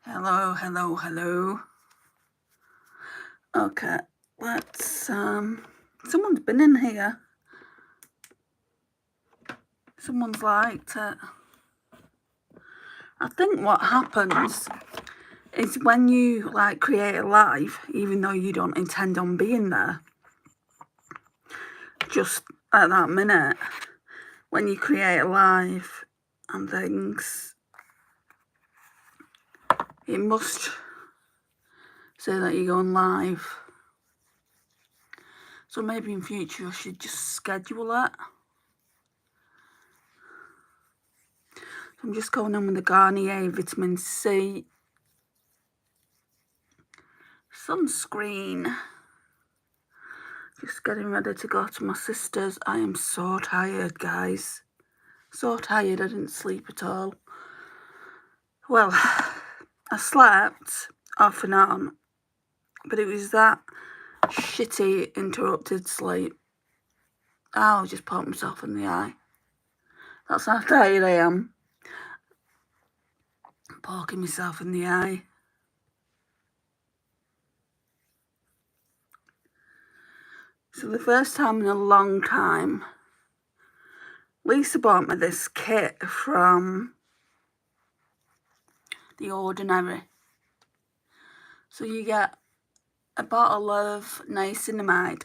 Hello, hello, hello. Okay, let's, someone's been in here. Someone's liked it. I think what happens is when you, like, create a live, even though you don't intend on being there, just at that minute, when you create a live and things, it must say that you're going live. So maybe in future I should just schedule it. I'm just going on with the Garnier Vitamin C sunscreen. Just getting ready to go to my sister's. I am so tired, guys. So tired, I didn't sleep at all. Well, I slept off and on, but it was that shitty interrupted sleep. I'll just poke myself in the eye. That's how tired I am. Poking myself in the eye. So the first time in a long time, Lisa bought me this kit from The Ordinary. So you get a bottle of niacinamide,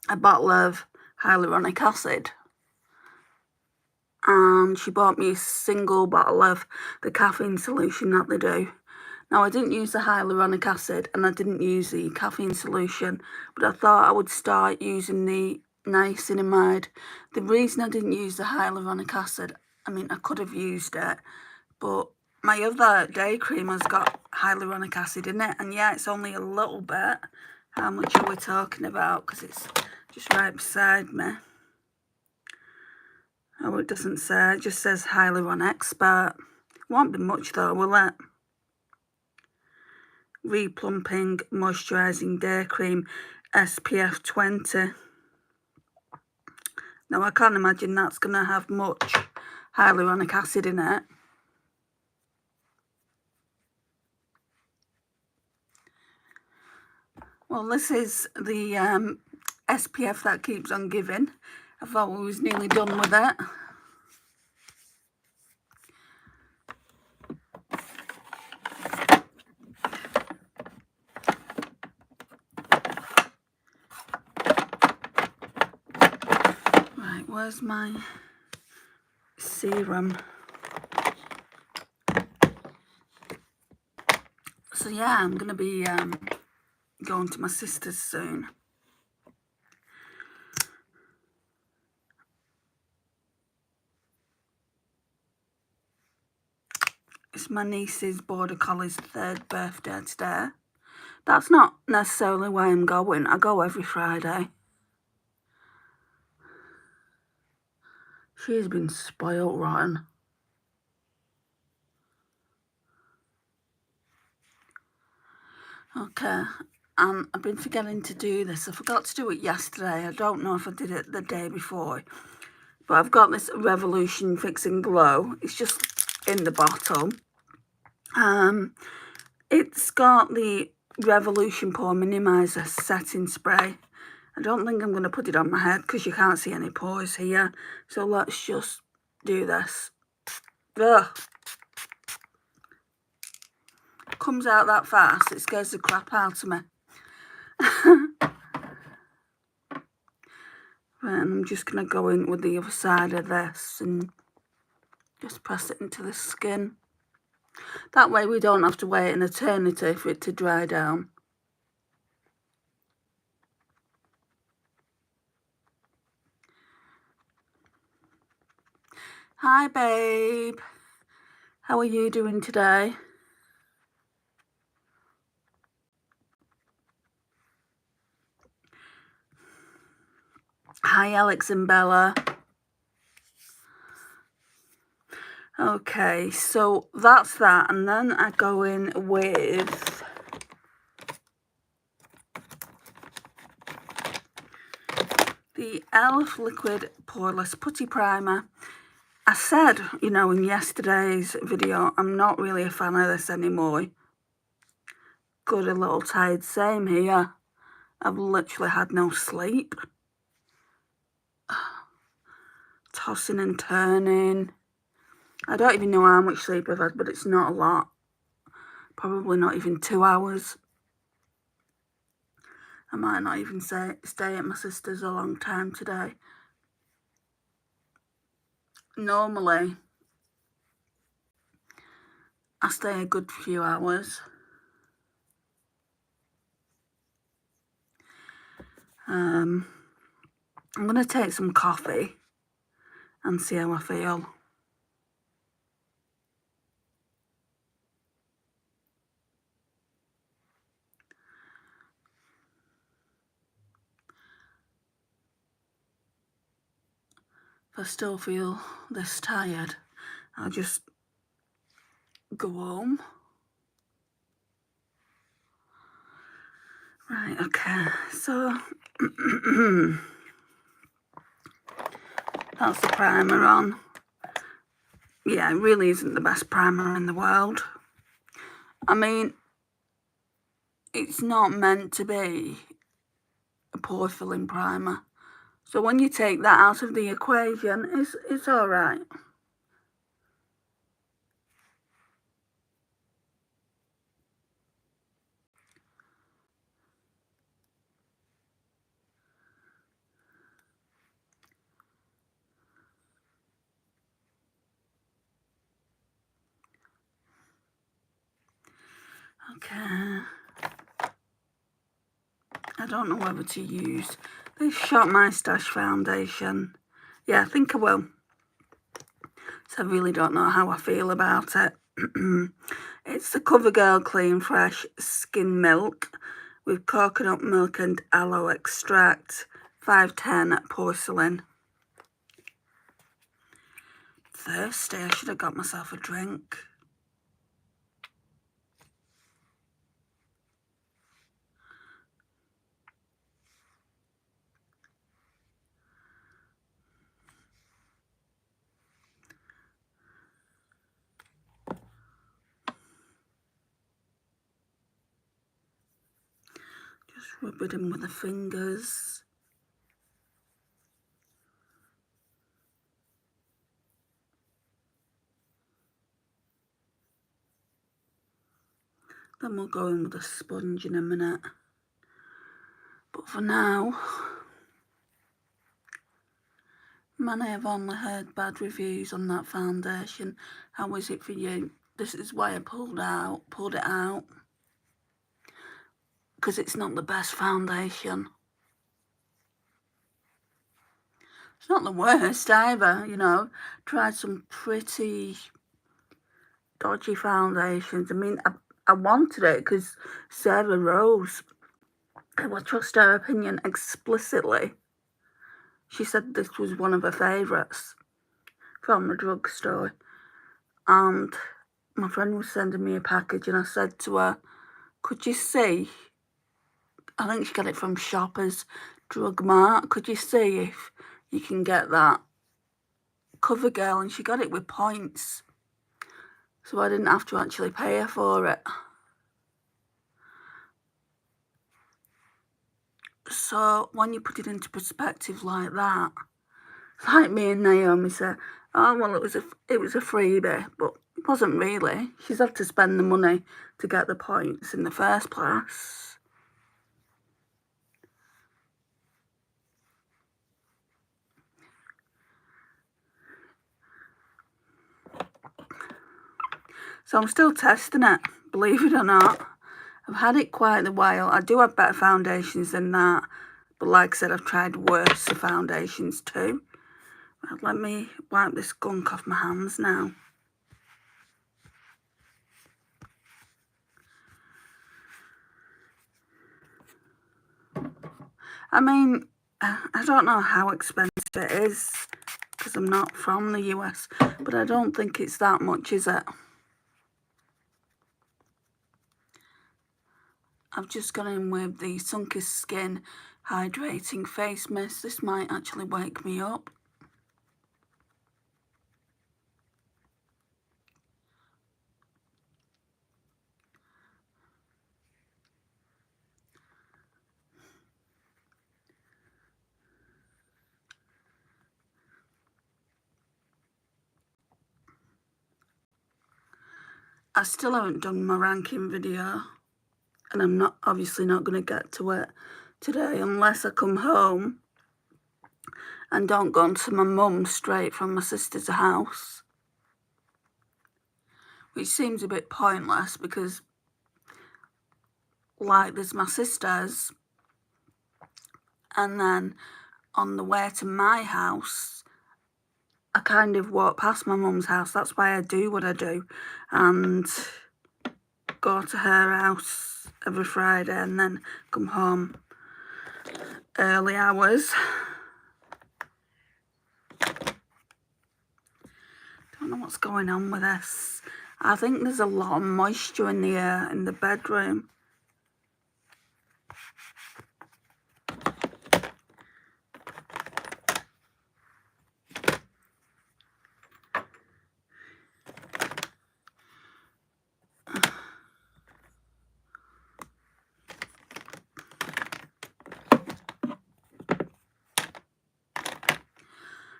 a bottle of hyaluronic acid, and she bought me a single bottle of the caffeine solution that they do. Now, I didn't use the hyaluronic acid and I didn't use the caffeine solution, but I thought I would start using the niacinamide. The reason I didn't use the hyaluronic acid, I mean, I could have used it, but my other day cream has got hyaluronic acid in it, and yeah, it's only a little bit. How much are we talking about? Because it's just right beside me. Oh, it doesn't say, it just says Hyaluronic Expert. Won't be much though, will it? Replumping Moisturising Day Cream, SPF 20. Now, I can't imagine that's going to have much hyaluronic acid in it. Well, this is the SPF that keeps on giving. I thought we was nearly done with it. Right, where's my serum? So yeah, I'm going to be going to my sister's soon. It's my niece's border collie's 3rd birthday today. That's not necessarily why I'm going. I go every Friday. She's been spoilt rotten. Okay, and I've been forgetting to do this. I forgot to do it yesterday. I don't know if I did it the day before. But I've got this Revolution Fixing Glow. It's just in the bottle. It's got the Revolution Pore Minimizer setting spray. I don't think I'm going to put it on my head because you can't see any pores here. So let's just do this. Ugh. Comes out that fast, it scares the crap out of me. Right, and I'm just going to go in with the other side of this and just press it into the skin. That way we don't have to wait an eternity for it to dry down. Hi, babe. How are you doing today? Hi, Alex and Bella. Okay, so that's that. And then I go in with the e.l.f. Liquid Poreless Putty Primer. I said, you know, in yesterday's video, I'm not really a fan of this anymore. Good, a little tired, same here. I've literally had no sleep. Tossing and turning. I don't even know how much sleep I've had, but it's not a lot. Probably not even 2 hours. I might not even stay at my sister's a long time today. Normally, I stay a good few hours. I'm going to take some coffee and see how I feel. If I still feel this tired, I'll just go home. Right, okay, so that's the primer on. Yeah, it really isn't the best primer in the world. I mean, it's not meant to be a pore filling primer. So when you take that out of the equation, it's all right. Okay. I don't know whether to use this Shop My Stash foundation. Yeah, I think I will. So I really don't know how I feel about it. It's the CoverGirl Clean Fresh Skin Milk with coconut milk and aloe extract, 510 porcelain. Thirsty, I should have got myself a drink. Just rub it in with the fingers. Then we'll go in with a sponge in a minute. But for now, man, I have only heard bad reviews on that foundation. How is it for you? This is why I pulled it out. Because it's not the best foundation. It's not the worst either, you know. Tried some pretty dodgy foundations. I mean, I wanted it because Sarah Rose, I will trust her opinion explicitly. She said this was one of her favourites from the drugstore. And my friend was sending me a package and I said to her, could you see, I think she got it from Shoppers Drug Mart, could you see if you can get that CoverGirl? And she got it with points, so I didn't have to actually pay her for it. So when you put it into perspective like that, it's like me and Naomi said, oh well, it was a freebie, but it wasn't really. She's had to spend the money to get the points in the first place. So I'm still testing it, believe it or not. I've had it quite a while. I do have better foundations than that, but like I said, I've tried worse foundations too. Right, let me wipe this gunk off my hands now. I mean, I don't know how expensive it is because I'm not from the US, but I don't think it's that much, is it? I've just gone in with the Sunkist Skin Hydrating Face Mist. This might actually wake me up. I still haven't done my ranking video, and I'm obviously not going to get to it today unless I come home and don't go to my mum straight from my sister's house, which seems a bit pointless because, like, there's my sister's, and then on the way to my house I kind of walk past my mum's house. That's why I do what I do, and go to her house every Friday and then come home early hours. Don't know what's going on with this. I think there's a lot of moisture in the air in the bedroom.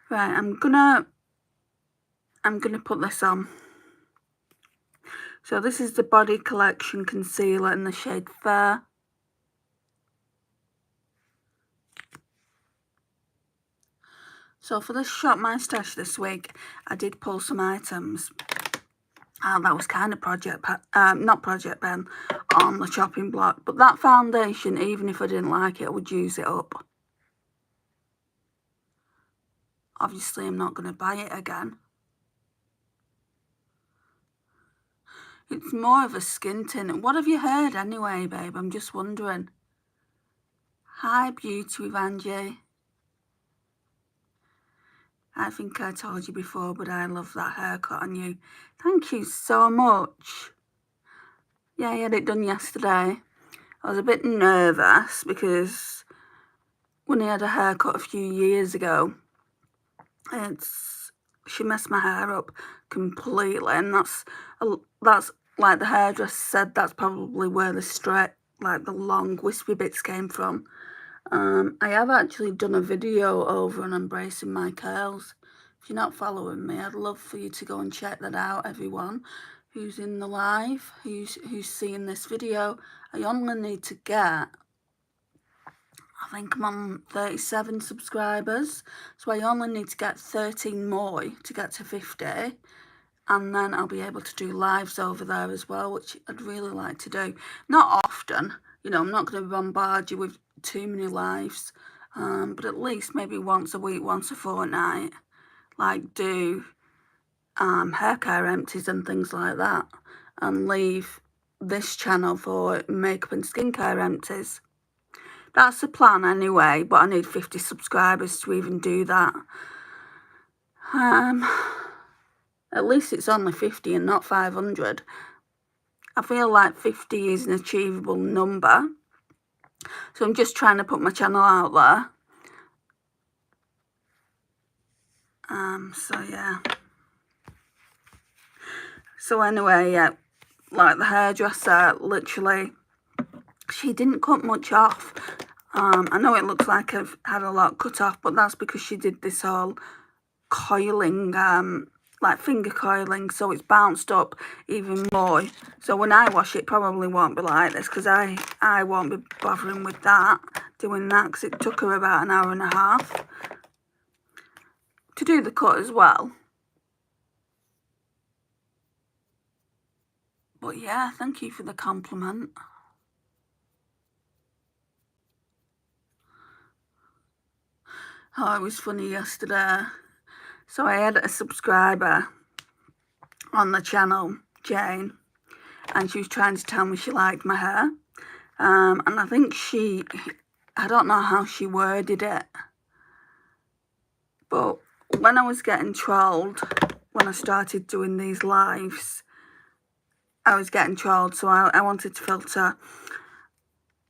Right, I'm gonna put this on. So this is the Body Collection Concealer in the shade Fair. So for this Shop My Stash this week, I did pull some items. That was kind of not Project Pen, on the chopping block. But that foundation, even if I didn't like it, I would use it up. Obviously, I'm not going to buy it again. It's more of a skin tint. What have you heard anyway, babe? I'm just wondering. Hi, Beauty with Angie. I think I told you before, but I love that haircut on you. Thank you so much. Yeah, I had it done yesterday. I was a bit nervous because when I had a haircut a few years ago, she messed my hair up completely, and that's like the hairdresser said, that's probably where the straight, like the long wispy bits came from. I have actually done a video over on embracing my curls. If you're not following me, I'd love for you to go and check that out, everyone who's in the live, who's seeing this video. I only need to get, I think I'm on 37 subscribers, so I only need to get 13 more to get to 50, and then I'll be able to do lives over there as well, which I'd really like to do. Not often, you know, I'm not going to bombard you with too many lives, but at least maybe once a week, once a fortnight, like do hair care empties and things like that, and leave this channel for makeup and skincare empties. That's the plan anyway, but I need 50 subscribers to even do that. At least it's only 50 and not 500. I feel like 50 is an achievable number. So I'm just trying to put my channel out there. So yeah. So anyway, yeah, like the hairdresser, literally, she didn't cut much off. I know it looks like I've had a lot cut off, but that's because she did this whole coiling, like finger coiling, so it's bounced up even more. So when I wash it, probably won't be like this, because I won't be bothering with that, doing that, because it took her about an hour and a half to do the cut as well. But yeah, thank you for the compliment. Oh, it was funny yesterday. So I had a subscriber on the channel, Jane, and she was trying to tell me she liked my hair. And I think I don't know how she worded it, but when I was getting trolled, when I started doing these lives, I was getting trolled, so I wanted to filter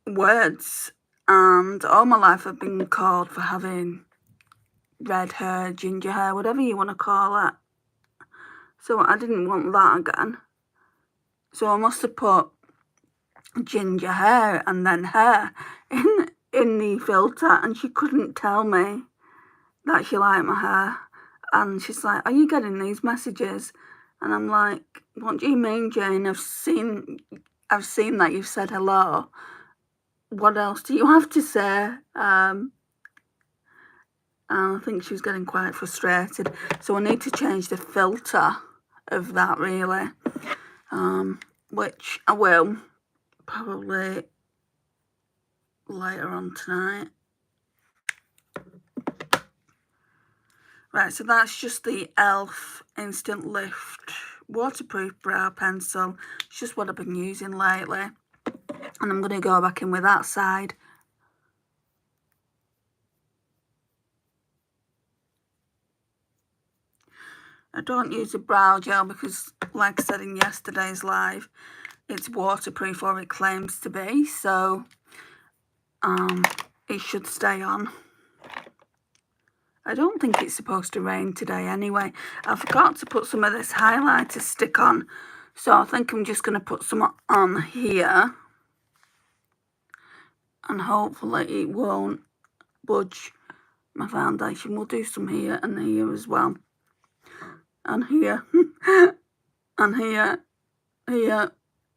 words. And all my life I've been called for having red hair, ginger hair, whatever you want to call it. So I didn't want that again. So I must have put ginger hair and then hair in the filter, and she couldn't tell me that she liked my hair. And she's like, are you getting these messages? And I'm like, What do you mean, Jane? I've seen that you've said hello. What else do you have to say? I think she was getting quite frustrated. So I need to change the filter of that, really. Which I will probably later on tonight. Right, so that's just the e.l.f. Instant Lift waterproof brow pencil. It's just what I've been using lately. And I'm going to go back in with that side. I don't use a brow gel because, like I said in yesterday's live, it's waterproof, or it claims to be, so it should stay on. I don't think it's supposed to rain today anyway. I forgot to put some of this highlighter stick on, so I think I'm just going to put some on here, and hopefully it won't budge my foundation. We'll do some here and here as well, and here and here,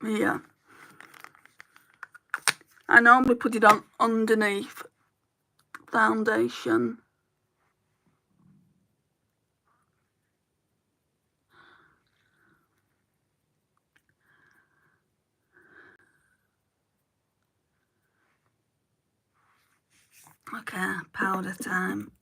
here. I normally put it on underneath foundation. Okay, powder time.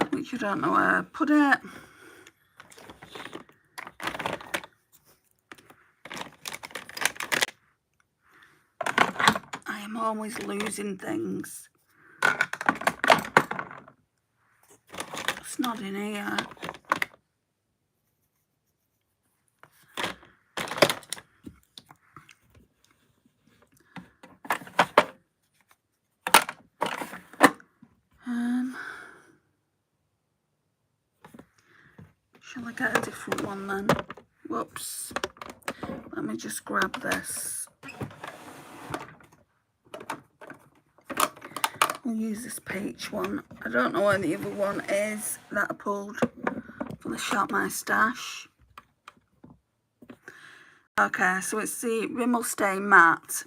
Which I don't know where I put it. I am always losing things. It's not in here. Shall I get a different one then? Whoops. Let me just grab this. We'll use this peach one. I don't know where the other one is that I pulled for the Shop My Stash. Okay, so it's the Rimmel Stay Matte,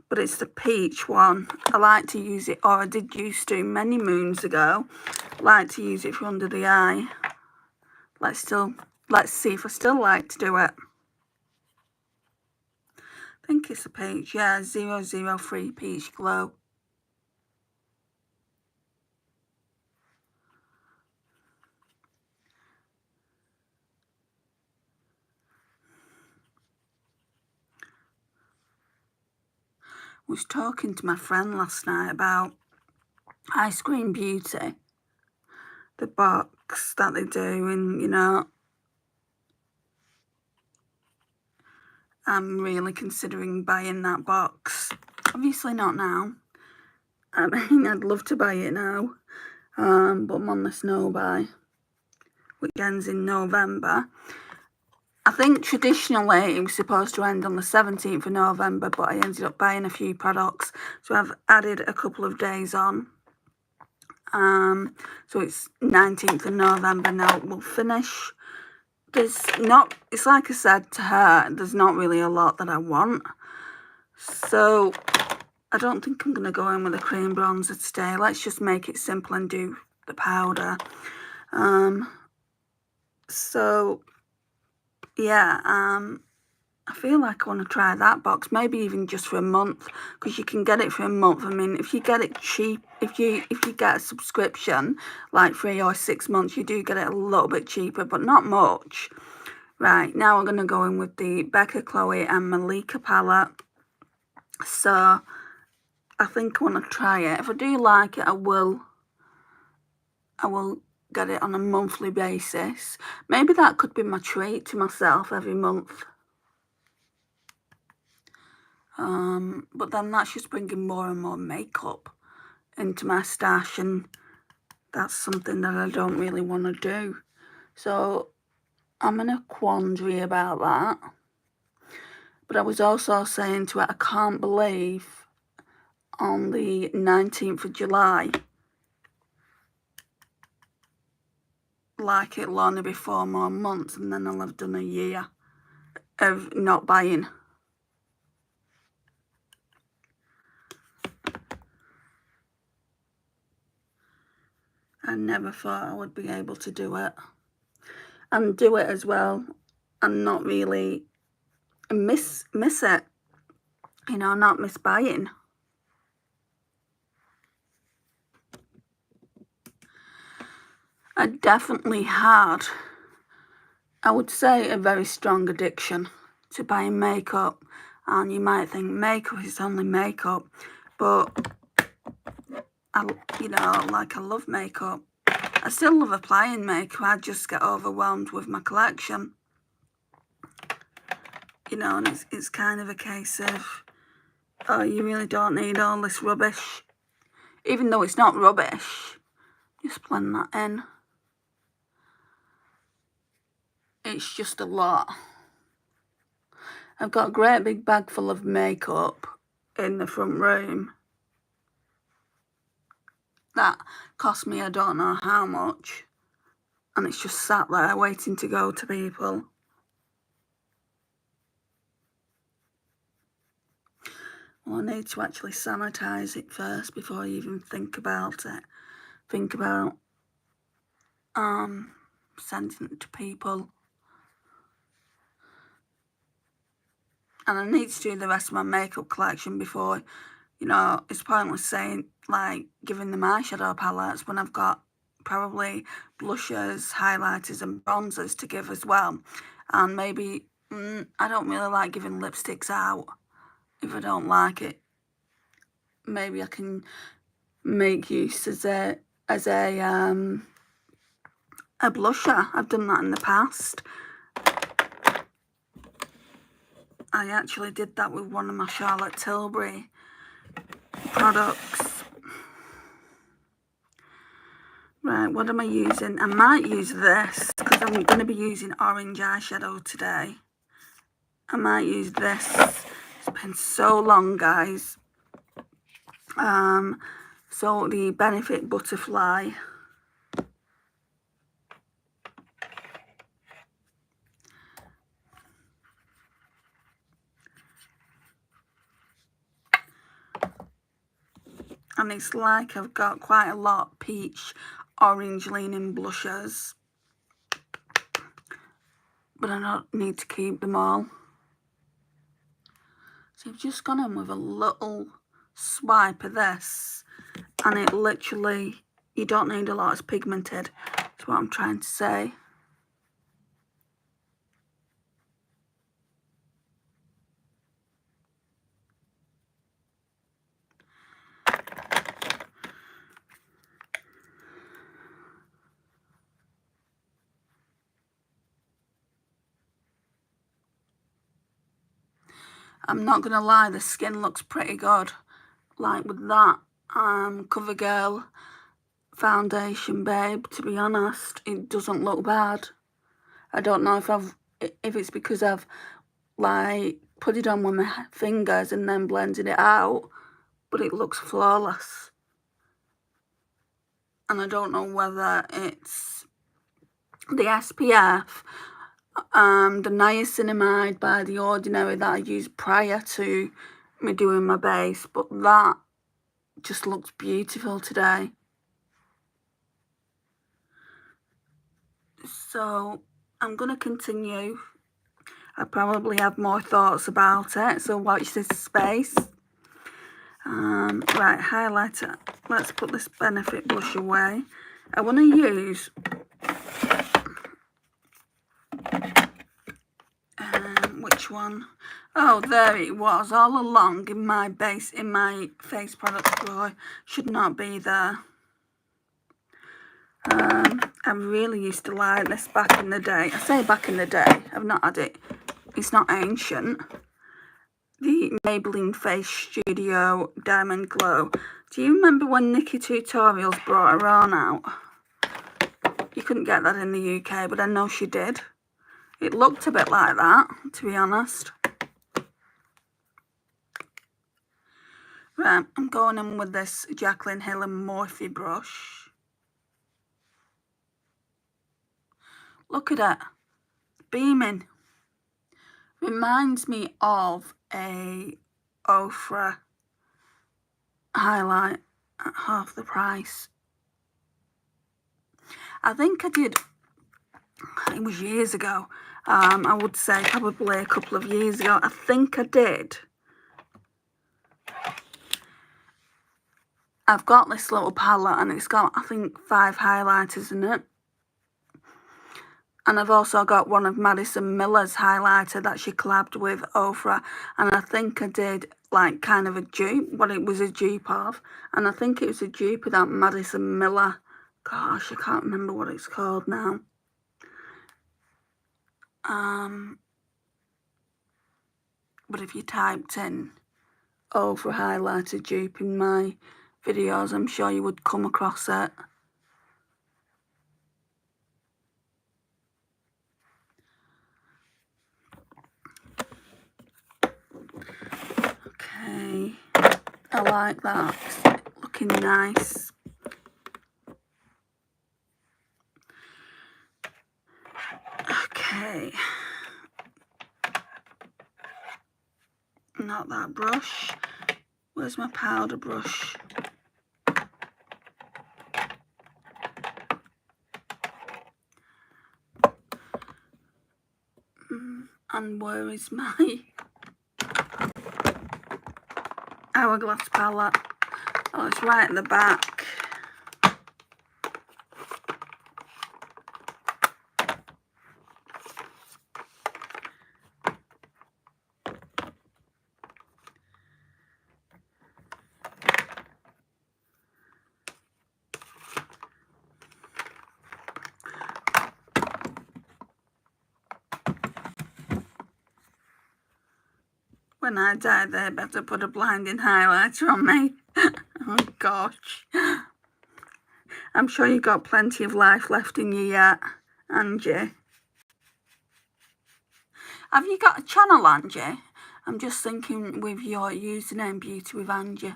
but it's the peach one. I like to use it, or I did used to many moons ago. Like to use it for under the eye. Let's see if I still like to do it. I think it's a peach, yeah, 003 Peach Glow. I was talking to my friend last night about Ice Cream Beauty, the box that they do, and you know, I'm really considering buying that box. Obviously not now. I mean, I'd love to buy it now, but I'm on this no buy, which ends in November. I think traditionally it was supposed to end on the 17th of November, but I ended up buying a few products, so I've added a couple of days on. So it's 19th of November now. We'll finish. It's like I said to her, there's not really a lot that I want. So I don't think I'm going to go in with a cream bronzer today. Let's just make it simple and do the powder. So yeah, I feel like I want to try that box, maybe even just for a month, because you can get it for a month. I mean, if you get it cheap, if you get a subscription, like 3 or 6 months, you do get it a little bit cheaper, but not much. Right, now we're going to go in with the Becca, Chloe and Malika palette. So I think I want to try it. If I do like it, I will get it on a monthly basis. Maybe that could be my treat to myself every month. But then that's just bringing more and more makeup into my stash, and that's something that I don't really want to do. So I'm in a quandary about that. But I was also saying to it, I can't believe on the 19th of July, like it'll only be 4 more months and then I'll have done a year of not buying. I never thought I would be able to do it. And do it as well and not really miss it. You know, not miss buying. I definitely had, I would say, a very strong addiction to buying makeup. And you might think makeup is only makeup, but you know, like I love makeup. I still love applying makeup. I just get overwhelmed with my collection. You know, and it's kind of a case of, oh, you really don't need all this rubbish. Even though it's not rubbish, just blend that in. It's just a lot. I've got a great big bag full of makeup in the front room. That cost me I don't know how much. And it's just sat there waiting to go to people. Well, I need to actually sanitize it first before you even think about it. Think about sending it to people. And I need to do the rest of my makeup collection before, you know, it's pointless saying, like, giving them eyeshadow palettes when I've got probably blushers, highlighters and bronzers to give as well. And maybe, I don't really like giving lipsticks out if I don't like it. Maybe I can make use as a blusher. I've done that in the past. I actually did that with one of my Charlotte Tilbury products. Right, what am I using? I might use this because I'm going to be using orange eyeshadow today. I might use this. It's been so long, guys. So the Benefit Butterfly. And it's like I've got quite a lot peach, orange leaning blushes. But I don't need to keep them all. So I've just gone in with a little swipe of this. And it literally, you don't need a lot, it's pigmented. That's what I'm trying to say. I'm not going to lie, the skin looks pretty good. Like with that CoverGirl foundation, babe, to be honest, it doesn't look bad. I don't know if it's because I've like put it on with my fingers and then blended it out, but it looks flawless. And I don't know whether it's the SPF, the niacinamide by The Ordinary that I used prior to me doing my base, but that just looks beautiful today. So I'm going to continue. I probably have more thoughts about it, so watch this space. Right, highlighter. Let's put this Benefit blush away. I want to use which one? Oh, there it was all along in my base, in my face products drawer. Should not be there. I really used to like this back in the day. I say back in the day, I've not had it. It's not ancient. The Maybelline Face Studio Diamond Glow. Do you remember when Nikki Tutorials brought her on out? You couldn't get that in the UK, but I know she did. It looked a bit like that, to be honest. Right, I'm going in with this Jaclyn Hill and Morphe brush. Look at it. Beaming. Reminds me of a Ofra highlight at half the price. I think I did, it was years ago. I would say probably a couple of years ago. I think I did. I've got this little palette and it's got, I think, 5 highlighters in it. And I've also got one of Madison Miller's highlighter that she collabed with Ofra. And I think I did like kind of a dupe, what it was a dupe of. And I think it was a dupe of that Madison Miller. Gosh, I can't remember what it's called now. But if you typed in Ofra highlighter dupe in my videos, I'm sure you would come across it. Okay, I like that. It's looking nice. Okay, not that brush. Where's my powder brush? And where is my Hourglass palette? Oh, it's right at the back. When I die, they better put a blinding highlighter on me. Oh gosh. I'm sure you've got plenty of life left in you yet, Angie. Have you got a channel, Angie? I'm just thinking with your username, Beauty with Angie.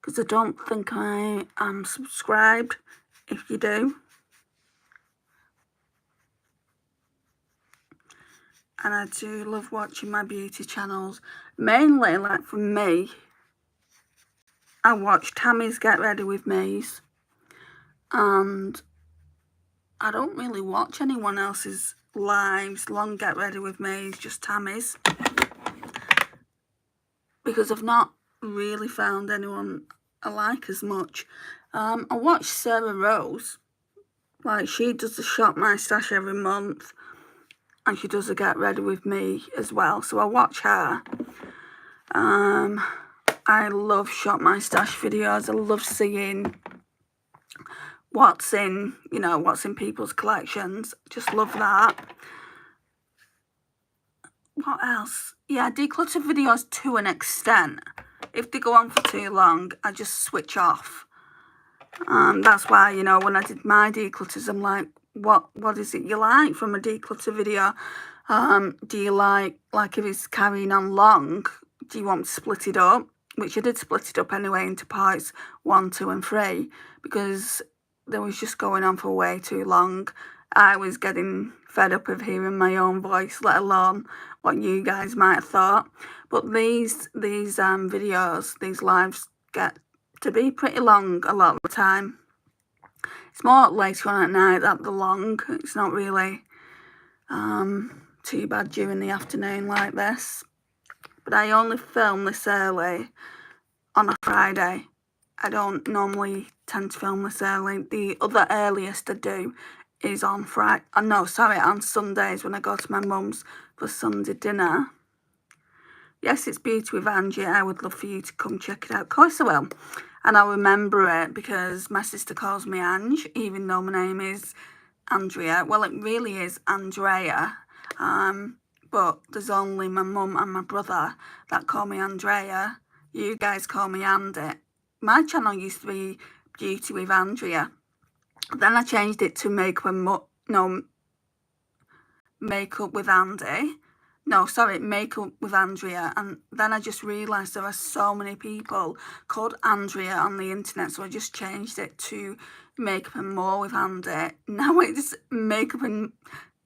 Because I don't think I am subscribed, if you do. And I do love watching my beauty channels. Mainly, like for me, I watch Tammy's Get Ready With Me's. And I don't really watch anyone else's lives, long Get Ready With Me's, just Tammy's. Because I've not really found anyone I like as much. I watch Sarah Rose. Like, she does the Shop My Stash every month. And she does a Get Ready With Me as well. So I watch her. I love Shop My Stash videos. I love seeing what's in, you know, what's in people's collections. Just love that. What else? Yeah, declutter videos to an extent. If they go on for too long, I just switch off. That's why, you know, when I did my declutters, I'm like, what is it you like from a declutter video? Do you like if it's carrying on long, do you want to split it up? Which I did split it up anyway into parts 1, 2 and 3, because they was just going on for way too long. I was getting fed up of hearing my own voice, let alone what you guys might have thought. But these videos, these lives get to be pretty long a lot of the time. It's more later on at night that they're long. It's not really too bad during the afternoon like this. But I only film this early on a Friday. I don't normally tend to film this early. The other earliest I do is on on Sundays when I go to my mum's for Sunday dinner. Yes, it's Beauty with Angie. I would love for you to come check it out. Of course I will. And I'll remember it because my sister calls me Ange, even though my name is Andrea. Well, it really is Andrea. But there's only my mum and my brother that call me Andrea. You guys call me Andy. My channel used to be Beauty with Andrea. Then I changed it to Makeup and Makeup with Andy. No, sorry, Makeup with Andrea. And then I just realised there are so many people called Andrea on the internet, so I just changed it to Makeup and More with Andy. Now it's Makeup and...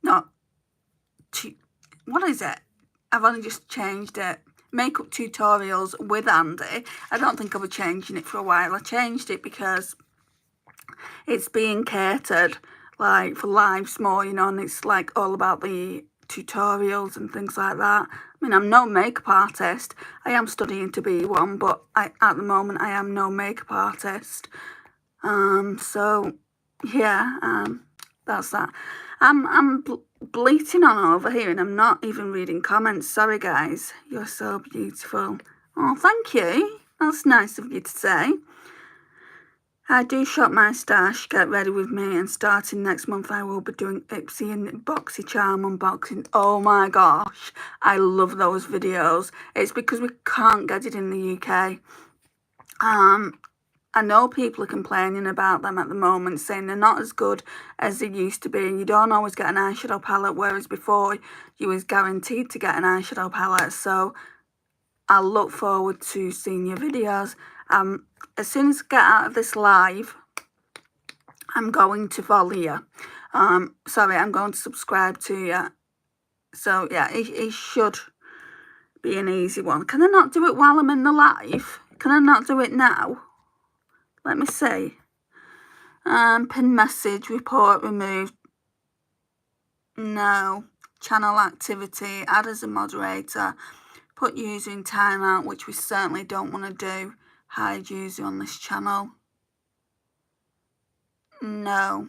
not... what is it? I've only just changed it. Makeup Tutorials with Andy. I don't think I'll be changing it for a while. I changed it because it's being catered like for lives more, you know, and it's like all about the tutorials and things like that. I mean, I'm no makeup artist. I am studying to be one, but at the moment I am no makeup artist. So yeah, that's that. I'm bleating on over here and I'm not even reading comments. Sorry guys, you're so beautiful. Oh, thank you. That's nice of you to say. I do shop my stash, get ready with me, and starting next month I will be doing Ipsy and BoxyCharm unboxing. Oh my gosh, I love those videos. It's because we can't get it in the UK. I know people are complaining about them at the moment, saying they're not as good as they used to be, and you don't always get an eyeshadow palette, whereas before you was guaranteed to get an eyeshadow palette. So I look forward to seeing your videos. As soon as I get out of this live, I'm going to follow you. Sorry, I'm going to subscribe to you. So yeah, it should be an easy one. Can I not do it while I'm in the live? Can I not do it now? Let me see. Pin message, report removed. No. Channel activity, add as a moderator. Put user in timeout, which we certainly don't want to do. Hide user on this channel. No.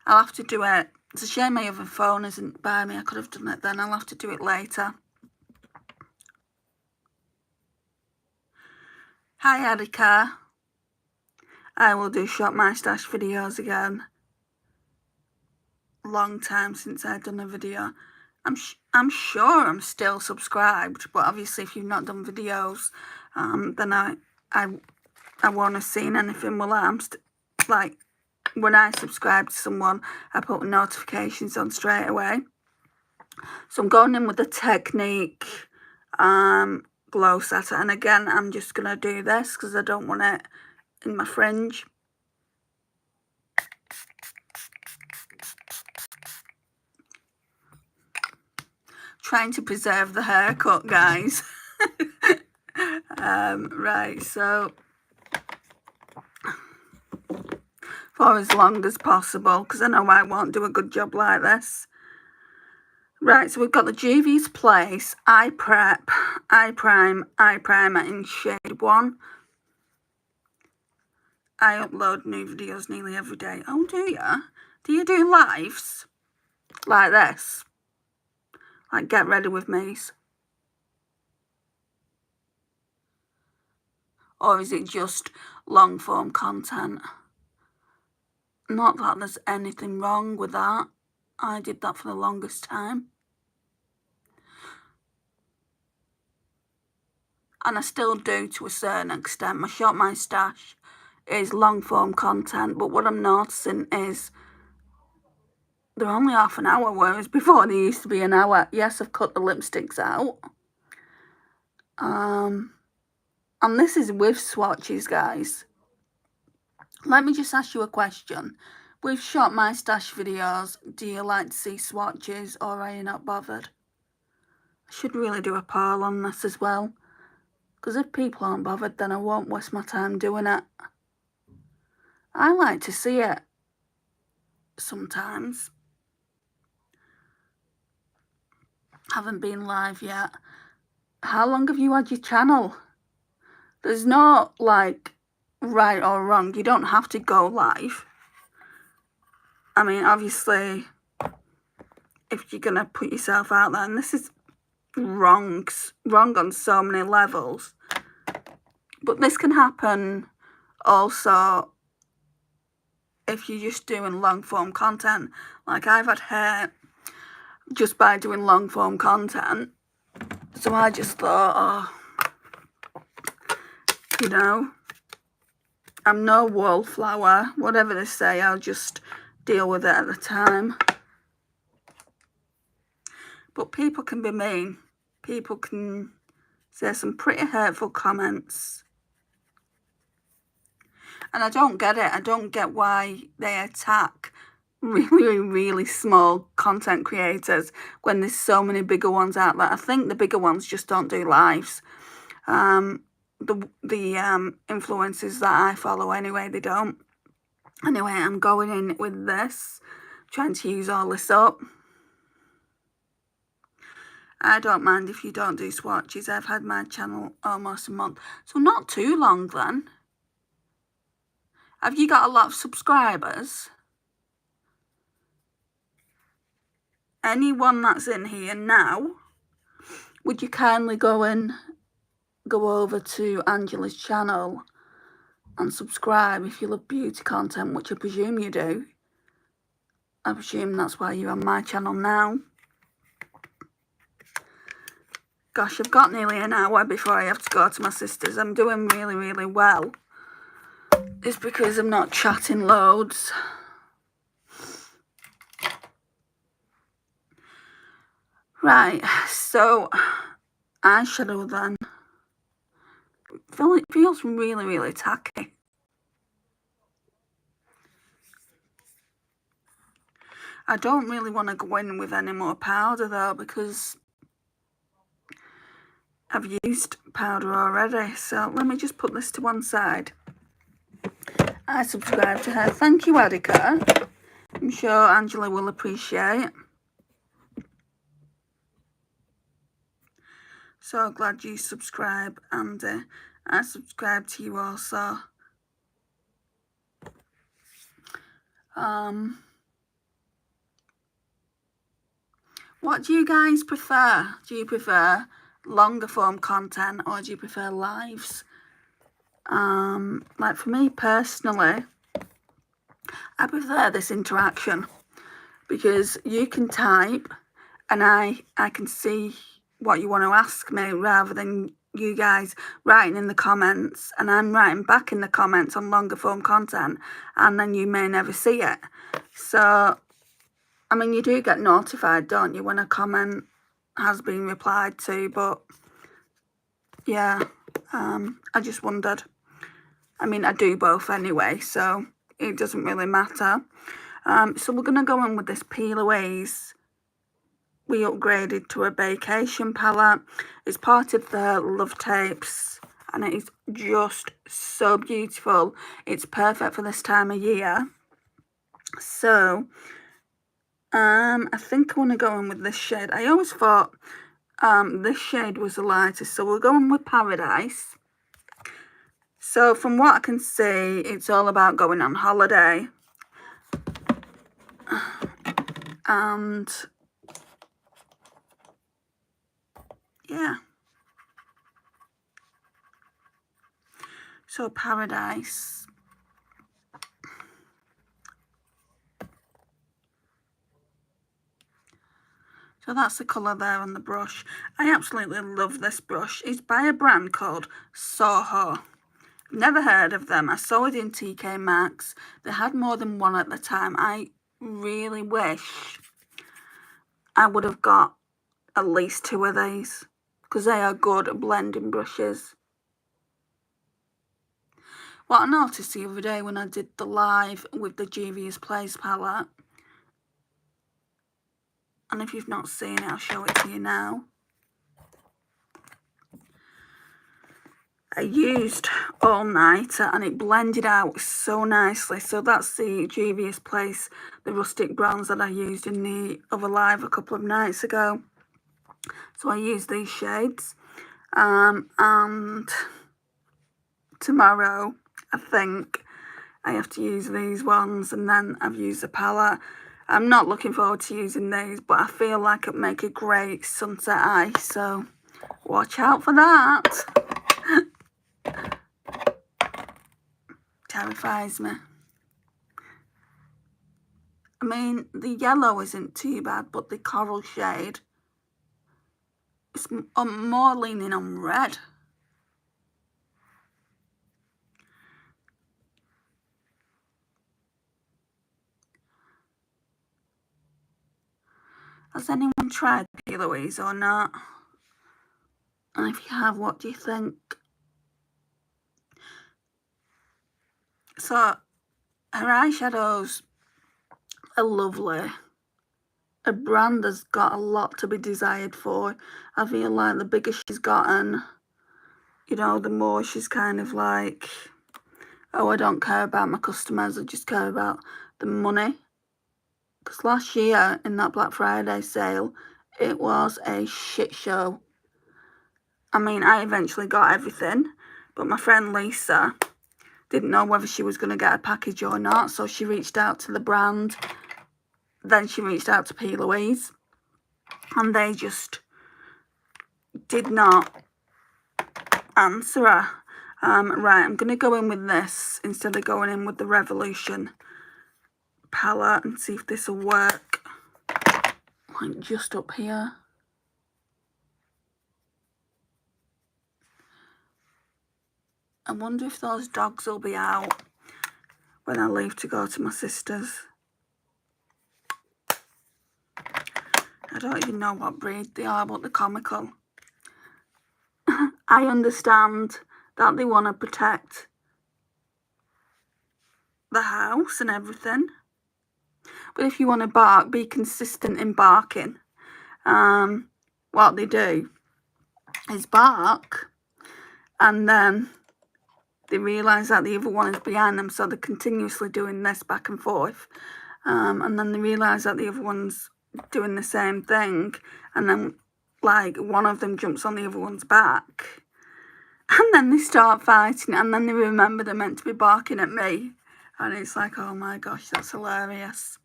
I'll have to do it. It's a shame my other phone isn't by me. I could have done it then. I'll have to do it later. Hi, Adika. I will do Shop My Stash videos again. Long time since I've done a video. I'm sure I'm still subscribed, but obviously if you've not done videos, then I won't have seen anything. Well, like when I subscribe to someone, I put notifications on straight away. So I'm going in with the Technique glow setter, and again I'm just gonna do this because I don't want it in my fringe. Trying to preserve the haircut, guys. Right, so for as long as possible, because I know I won't do a good job like this. Right, so we've got the Juvia's Place Eye Prep, Eye Prime, Eye Primer in shade 1. I upload new videos nearly every day. Oh, do you? Do you do lives like this? Like Get Ready With Me's? Or is it just long form content? Not that there's anything wrong with that. I did that for the longest time. And I still do to a certain extent. My Shop My Stash is long form content, but what I'm noticing is they're only half an hour, whereas before they used to be an hour. Yes, I've cut the lipsticks out. And this is with swatches, guys. Let me just ask you a question. With Shop My Stash videos, do you like to see swatches or are you not bothered? I should really do a poll on this as well. Because if people aren't bothered, then I won't waste my time doing it. I like to see it sometimes. Haven't been live yet. How long have you had your channel? There's no, like, right or wrong. You don't have to go live. I mean, obviously, if you're going to put yourself out there, and this is wrong on so many levels. But this can happen also if you're just doing long form content. Like I've had hair just by doing long form content. So I just thought, oh, you know, I'm no wallflower. Whatever they say, I'll just deal with it at the time. But people can be mean. People can say some pretty hurtful comments. And I don't get it. I don't get why they attack really small content creators when there's so many bigger ones out there. I think the bigger ones just don't do lives. The influencers that I follow anyway, they don't. Anyway, I'm going in with this, trying to use all this up. I don't mind if you don't do swatches. I've had my channel almost a month, so not too long then. Have you got a lot of subscribers? Anyone that's in here now, would you kindly go over to Angela's channel and subscribe if you love beauty content, which I presume you do. I presume that's why you're on my channel now. Gosh, I've got nearly an hour before I have to go to my sister's. I'm doing really well. It's because I'm not chatting loads. Right, so eyeshadow then. It feels really tacky. I don't really want to go in with any more powder though, because I've used powder already. So let me just put this to one side. I subscribe to her. Thank you, Adika. I'm sure Angela will appreciate. So glad you subscribe, and I subscribe to you also. What do you guys prefer? Do you prefer longer form content or do you prefer lives? Like for me personally, I prefer this interaction because you can type and I can see what you want to ask me rather than you guys writing in the comments and I'm writing back in the comments on longer form content and then you may never see it. So I mean, you do get notified, don't you, when a comment has been replied to, but yeah, I just wondered. I mean, I do both anyway, so it doesn't really matter. So we're going to go in with this Peel Aways. We upgraded to a vacation palette. It's part of the Love Tapes, and it is just so beautiful. It's perfect for this time of year. So I think I want to go in with this shade. I always thought this shade was the lightest, so we're going with Paradise. So from what I can see, it's all about going on holiday. And yeah. So Paradise. So that's the colour there on the brush. I absolutely love this brush. It's by a brand called Soho. Never heard of them. I saw it in TK Maxx. They had more than one at the time. I really wish I would have got at least 2 of these because they are good blending brushes. What I noticed the other day when I did the live with the Juvia's Place palette, and if you've not seen it, I'll show it to you now. I used All Nighter and it blended out so nicely. So that's the Juvia's Place, the rustic bronze that I used in the other live a couple of nights ago. So I used these shades. And tomorrow, I think I have to use these ones, and then I've used the palette. I'm not looking forward to using these, but I feel like it'd make a great sunset eye, so watch out for that. Terrifies me. I mean, the yellow isn't too bad, but the coral shade is more leaning on red. Has anyone tried P. Louise or not? And if you have, what do you think? So, her eyeshadows are lovely. Her brand has got a lot to be desired for. I feel like the bigger she's gotten, you know, the more she's kind of like, oh, I don't care about my customers, I just care about the money. Because last year, in that Black Friday sale, it was a shit show. I mean, I eventually got everything, but my friend Lisa didn't know whether she was going to get a package or not, so she reached out to the brand. Then she reached out to P. Louise, and they just did not answer her. Right, I'm going to go in with this instead of going in with the Revolution palette and see if this will work. Like just up here. I wonder if those dogs will be out when I leave to go to my sister's. I don't even know what breed they are, but they're comical. I understand that they want to protect the house and everything. But if you want to bark, be consistent in barking. What they do is bark, and then they realise that the other one is behind them, so they're continuously doing this back and forth. And then they realise that the other one's doing the same thing, and then like one of them jumps on the other one's back, and then they start fighting, and then they remember they're meant to be barking at me, and it's like, oh my gosh, that's hilarious.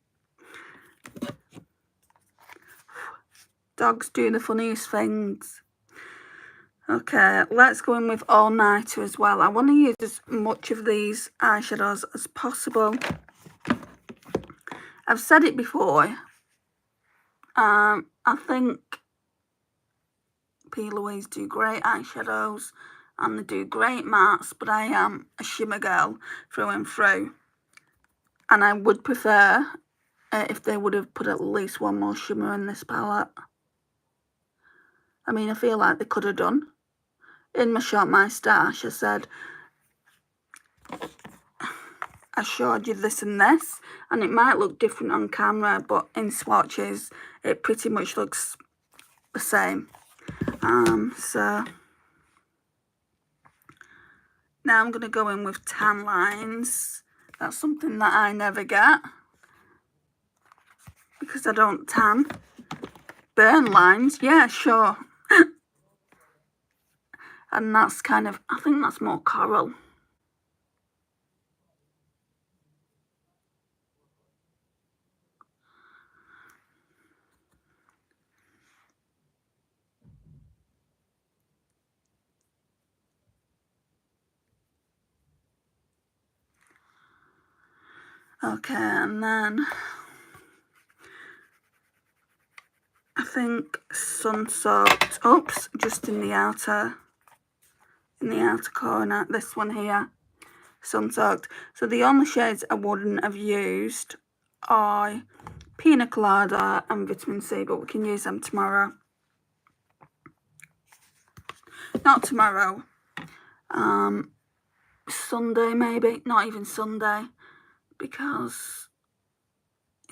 Dogs do the funniest things. Okay, let's go in with All Nighter as well. I want to use as much of these eyeshadows as possible. I've said it before. I think P. Louise do great eyeshadows and they do great mattes, but I am a shimmer girl through and through. And I would prefer if they would have put at least one more shimmer in this palette. I mean, I feel like they could have done. In my Shop My Stash, I said, I showed you this and this, and it might look different on camera, but in swatches, it pretty much looks the same. So now I'm going to go in with tan lines. That's something that I never get because I don't tan. Burn lines, yeah, sure. And that's kind of, I think that's more coral. Okay, and then I think Sun Soaked, oops, just in the outer corner, this one here, Sun Soaked. So the only shades I wouldn't have used are Pina Colada and Vitamin C, but we can use them tomorrow. Not tomorrow, Sunday maybe, not even Sunday, because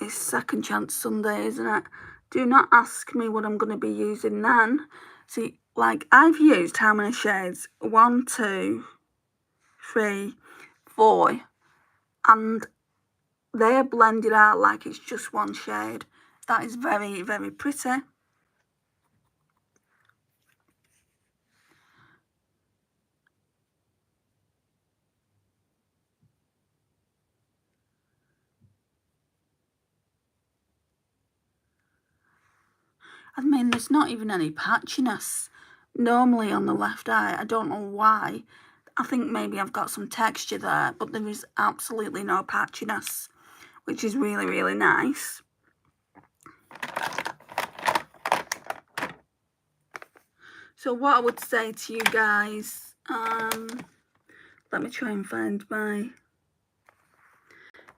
it's Second Chance Sunday, isn't it? Do not ask me what I'm going to be using then. See, like, I've used how many shades? 1, 2, 3, 4. And they are blended out like it's just one shade. That is very, very pretty. I mean, there's not even any patchiness. Normally on the left eye, I don't know why. I think maybe I've got some texture there, but there is absolutely no patchiness, which is really, really nice. So what I would say to you guys, let me try and find my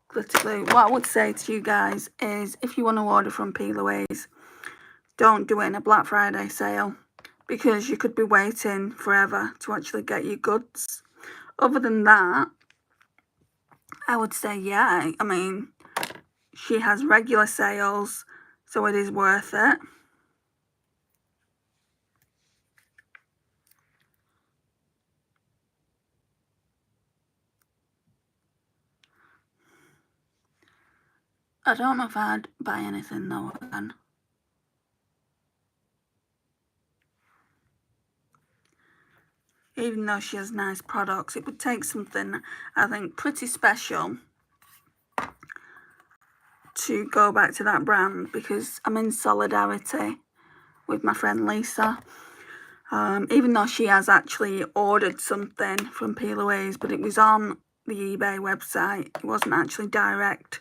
glitter glue. What I would say to you guys is, if you want to order from P. Louise, don't do it in a Black Friday sale, because you could be waiting forever to actually get your goods. Other than that, I would say, yeah, I mean, she has regular sales, so it is worth it. I don't know if I'd buy anything though again. Even though she has nice products, it would take something, I think, pretty special to go back to that brand, because I'm in solidarity with my friend Lisa. Even though she has actually ordered something from P. Louise, but it was on the eBay website. It wasn't actually direct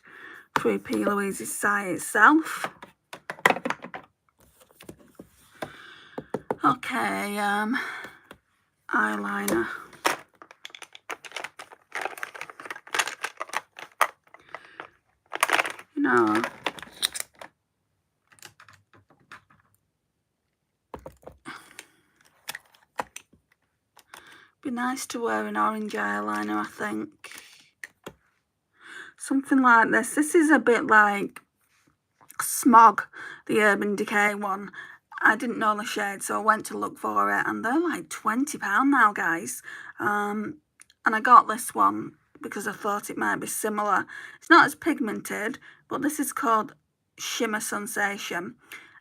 through P. Louise's site itself. Okay, eyeliner. You know, be nice to wear an orange eyeliner, I think. Something like this. This is a bit like Smog, the Urban Decay one. I didn't know the shade, so I went to look for it, and they're like £20 now, guys. And I got this one because I thought it might be similar. It's not as pigmented, but this is called Shimmer Sensation,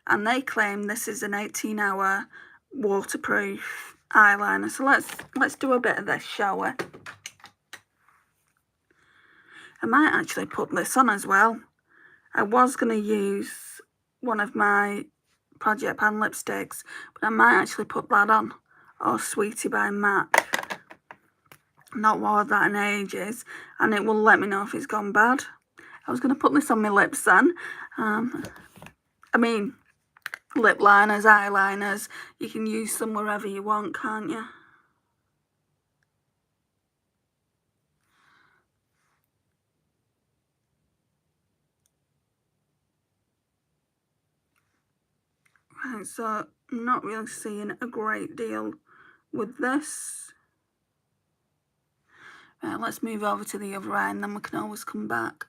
and they claim this is an 18-hour waterproof eyeliner. So let's do a bit of this, shall we? I might actually put this on as well. I was going to use one of my Project Pan lipsticks, but I might actually put that on, or Sweetie by MAC. Not worn that in ages, and it will let me know if it's gone bad. I was going to put this on my lips then. I mean, lip liners, eyeliners, you can use them wherever you want, can't you? Right, so I'm not really seeing a great deal with this. Right, let's move over to the other eye, and then we can always come back.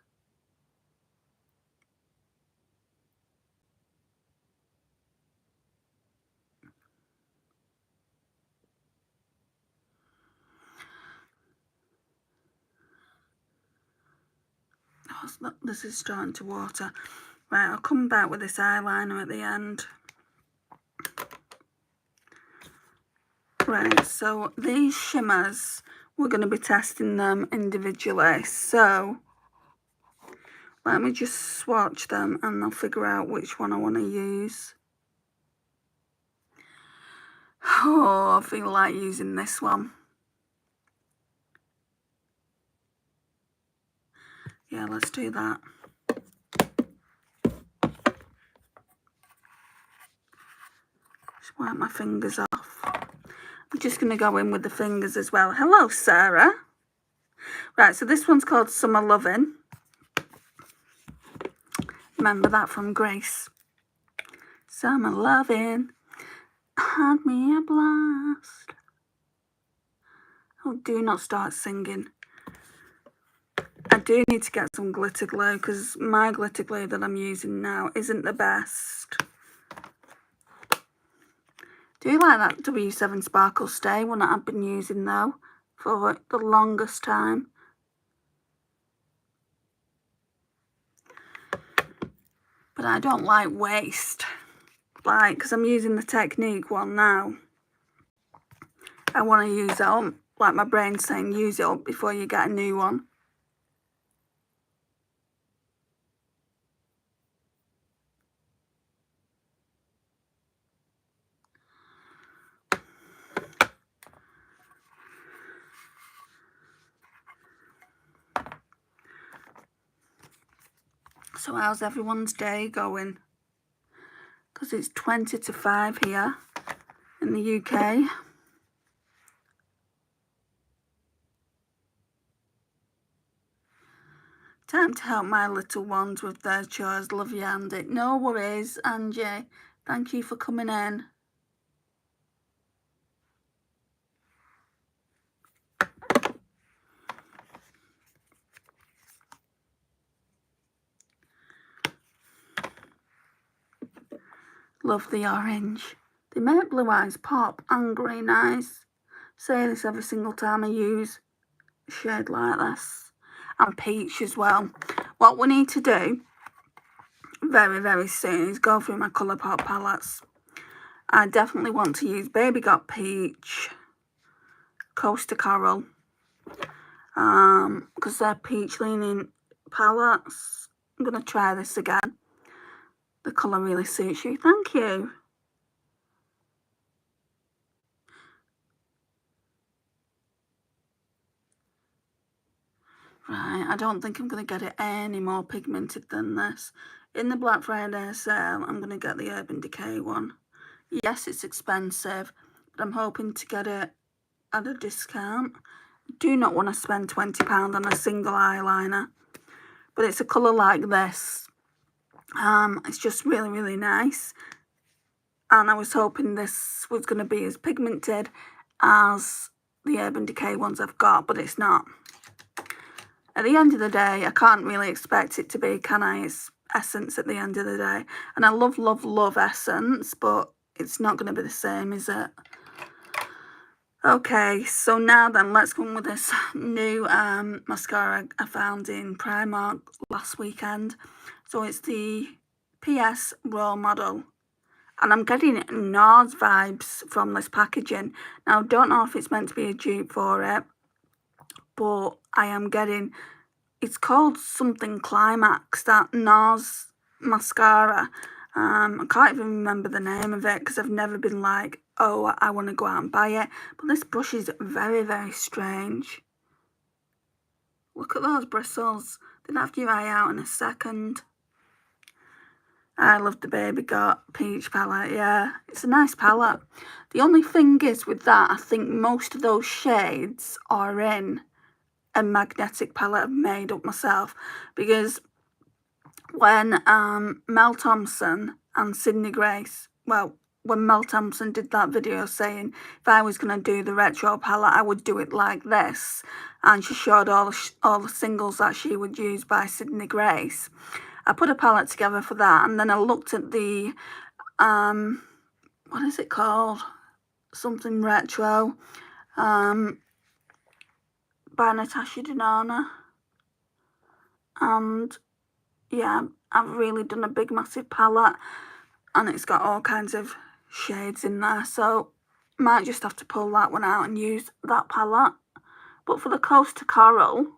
Oh, this is starting to water. Right, I'll come back with this eyeliner at the end. Right, so these shimmers, we're going to be testing them individually. So let me just swatch them and I'll figure out which one I want to use. Oh, I feel like using this one. Yeah, let's do that. Just wipe my fingers off. I'm just going to go in with the fingers as well. Hello, Sarah. Right, so this one's called Summer Lovin'. Remember that from Grace. Summer Lovin'. Had me a blast. Oh, do not start singing. I do need to get some glitter glue, because my glitter glue that I'm using now isn't the best. Do you like that W7 Sparkle Stay one that I've been using though for the longest time? But I don't like waste. Like, because I'm using the Technique one now. I want to use it up. Like my brain's saying, use it up before you get a new one. So how's everyone's day going? Because it's 20 to 5 here in the UK. Time to help my little ones with their chores. Love you, Andy. No worries, Angie. Thank you for coming in. Love the orange. They make blue eyes pop and green eyes. Say this every single time I use a shade like this. And peach as well. What we need to do very, very soon is go through my Colourpop palettes. I definitely want to use Baby Got Peach, Coaster Coral, because they're peach leaning palettes. I'm going to try this again. The colour really suits you. Thank you. Right, I don't think I'm going to get it any more pigmented than this. In the Black Friday sale, I'm going to get the Urban Decay one. Yes, it's expensive, but I'm hoping to get it at a discount. Do not want to spend £20 on a single eyeliner, but it's a colour like this. It's just really, really nice. And I was hoping this was going to be as pigmented as the Urban Decay ones I've got, but it's not. At the end of the day, I can't really expect it to be, can I? It's Essence at the end of the day. And I love, love, love Essence, but it's not going to be the same, is it? Okay, so now then, let's go on with this new mascara I found in Primark last weekend. So it's the PS Role Model. And I'm getting NARS vibes from this packaging. Now, I don't know if it's meant to be a dupe for it, but I am getting, it's called something Climax, that NARS mascara. I can't even remember the name of it because I've never been like, oh, I want to go out and buy it. But this brush is very, very strange. Look at those bristles. They'll have your eye out in a second. I love the Baby Got Peach palette, yeah. It's a nice palette. The only thing is with that, I think most of those shades are in a magnetic palette I've made up myself. Because when Mel Thompson and Sydney Grace, well, when Mel Thompson did that video saying if I was going to do the retro palette, I would do it like this. And she showed all the singles that she would use by Sydney Grace. I put a palette together for that, and then I looked at the, what is it called? Something retro, by Natasha Denona. And yeah, I've really done a big, massive palette, and it's got all kinds of shades in there, so might just have to pull that one out and use that palette. But for the Coaster Coral,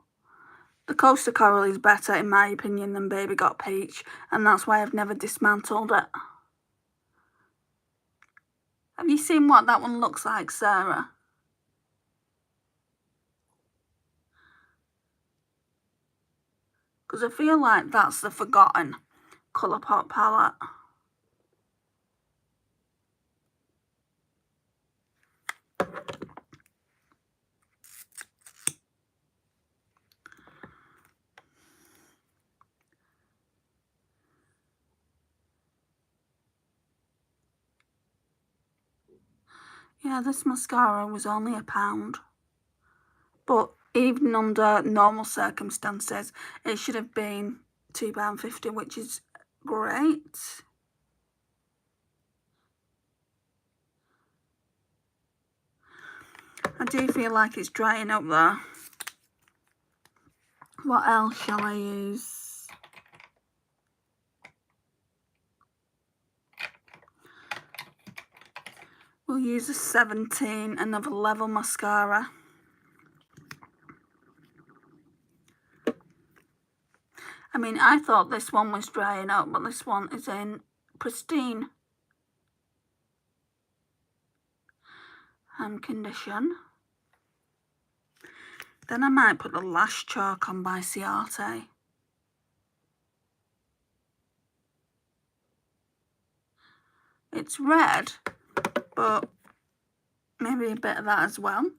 the Coaster Coral is better, in my opinion, than Baby Got Peach, and that's why I've never dismantled it. Have you seen what that one looks like, Sarah? Because I feel like that's the forgotten Colourpop palette. Yeah, this mascara was only £1. But even under normal circumstances, it should have been £2.50, which is great. I do feel like it's drying up there. What else shall I use? We'll use a 17, another level mascara. I mean, I thought this one was drying up, but this one is in pristine condition. Then I might put the Lash Chalk on by Ciate. It's red, but maybe a bit of that as well.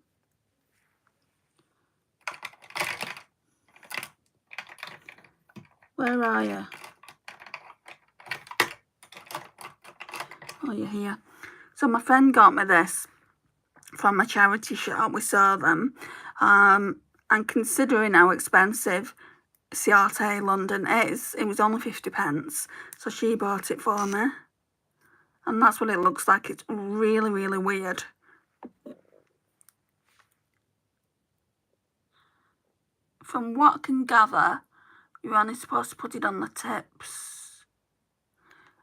Where are you? Oh, you're here. So my friend got me this from a charity shop. We saw them. And considering how expensive Ciate London is, it was only 50p. So she bought it for me. And that's what it looks like. It's really, really weird. From what I can gather, you're only supposed to put it on the tips.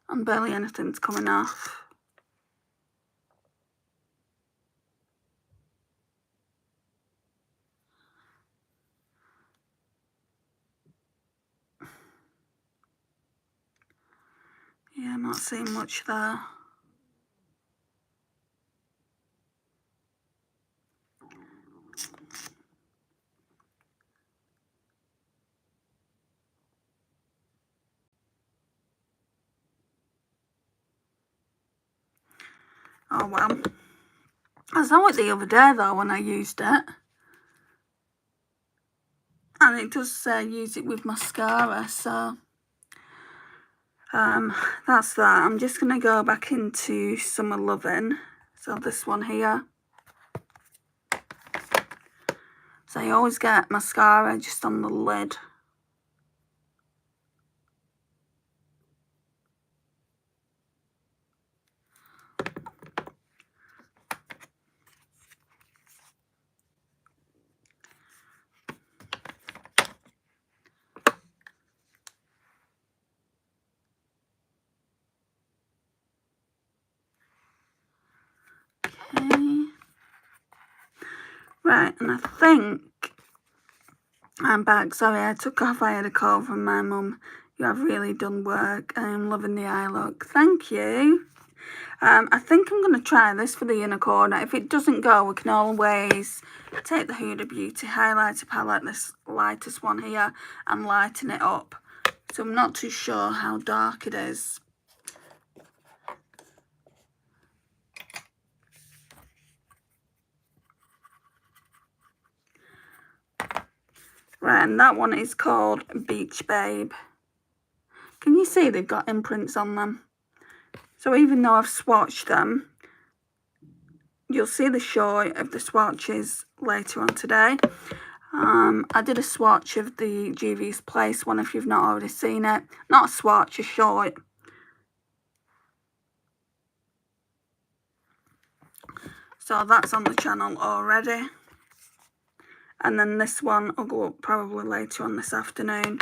And barely anything's coming off. Yeah, I'm not seeing much there. Oh well. I saw it the other day though when I used it. And it does say use it with mascara, so that's that. I'm just going to go back into Summer Lovin'. So this one here. So I always get mascara just on the lid. Okay. Right, and I think I'm back. Sorry, I took off. I had a call from my mum. You have really done work. I am loving the eye look. Thank you. I think I'm going to try this for the inner corner. If it doesn't go, we can always take the Huda Beauty highlighter palette, this lightest one here, and lighten it up. So I'm not too sure how dark it is. Right, and that one is called Beach Babe. Can you see they've got imprints on them? So even though I've swatched them, you'll see the show of the swatches later on today. I did a swatch of the Juvia's Place one if you've not already seen it. Not a swatch, a short. So that's on the channel already. And then this one will go up probably later on this afternoon.